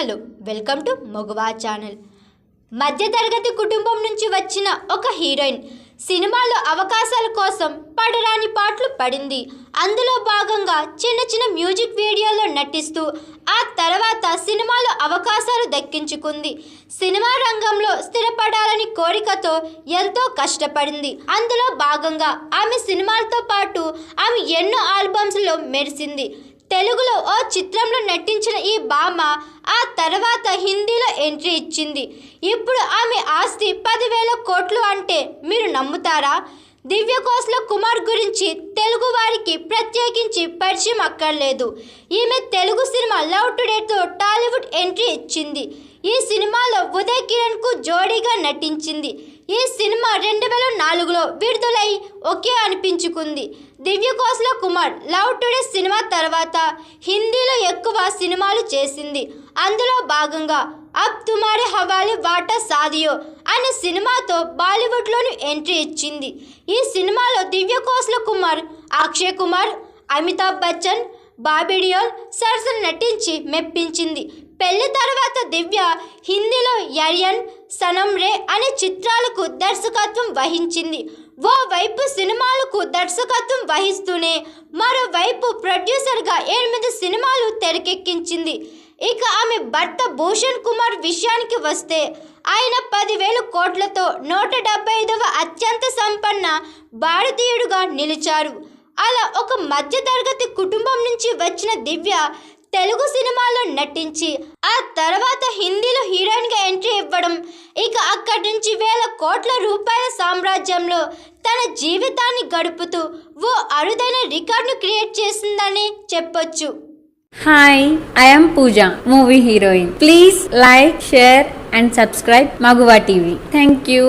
Hello welcome to మగువా channel. మధ్యతరగతి కుటుంబం నుంచి వచ్చిన ఒక హీరోయిన్ సినిమాలో అవకాశాల కోసం పడరాని పాటలు పడింది. అందులో భాగంగా చిన్న చిన్న మ్యూజిక్ వీడియోలో నటిస్తూ ఆ తర్వాత సినిమాలో అవకాశాలు దక్కించుకుంది. సినిమా రంగంలో స్థిరపడాలని కోరికతో ఎంతో కష్టపడింది. అందులో భాగంగా ఆమె సినిమాలతో పాటు ఆమె ఎన్నో ఆల్బమ్స్లో మెరిసింది. తెలుగులో ఓ చిత్రంలో నటించిన ఈ భామ ఆ తర్వాత హిందీలో ఎంట్రీ ఇచ్చింది. ఇప్పుడు ఆమె ఆస్తి 10,000 కోట్లు అంటే మీరు నమ్ముతారా? దివ్యకోస్ల కుమార్ గురించి తెలుగు వారికి ప్రత్యేకించి పరిచయం అక్కర్లేదు. ఈమె తెలుగు సినిమా లవ్ టుడేతో టాలీవుడ్ ఎంట్రీ ఇచ్చింది. ఈ సినిమాలో ఉదయ్ కిరణ్కు జోడీగా నటించింది. ఈ సినిమా 2004లో విడుదలై ఒకే అనిపించుకుంది. దివ్యకోస్ల కుమార్ లవ్ టుడే సినిమా తర్వాత హిందీలో ఎక్కువ సినిమాలు చేసింది. అందులో భాగంగా అబ్ తుమారే హవాలే వాటా సాదియో అనే సినిమాతో బాలీవుడ్లోని ఎంట్రీ ఇచ్చింది. ఈ సినిమాలో దివ్యకోస్ల కుమార్, అక్షయ్ కుమార్, అమితాబ్ బచ్చన్, బాబీ డియోల్ సరసన నటించి మెప్పించింది. పెళ్లి తర్వాత దివ్య హిందీలో యరియన్, సనమ్ రే అనే చిత్రాలకు దర్శకత్వం వహించింది. ఓవైపు సినిమాలకు దర్శకత్వం వహిస్తూనే మరోవైపు ప్రొడ్యూసర్గా 8 సినిమాలు తెరకెక్కించింది. ఇక ఆమె భర్త భూషణ్ కుమార్ విషయానికి వస్తే ఆయన 10,000 కోట్లతో 175వ అత్యంత సంపన్న భారతీయుడుగా నిలిచారు. అలా ఒక మధ్యతరగతి కుటుంబం నుంచి వచ్చిన దివ్య తెలుగు సినిమాలో నటించి ఆ తర్వాత హిందీలో హీరోయిన్గా ఎంట్రీ ఇవ్వడం, ఇక అక్కడి నుంచి 1,000 కోట్ల రూపాయల సామ్రాజ్యంలో తన జీవితాన్ని గడుపుతూ ఓ అరుదైన రికార్డును క్రియేట్ చేసిందని చెప్పొచ్చు. Hi, I am Pooja, movie heroine. Please like, share and subscribe Maguva TV. Thank you.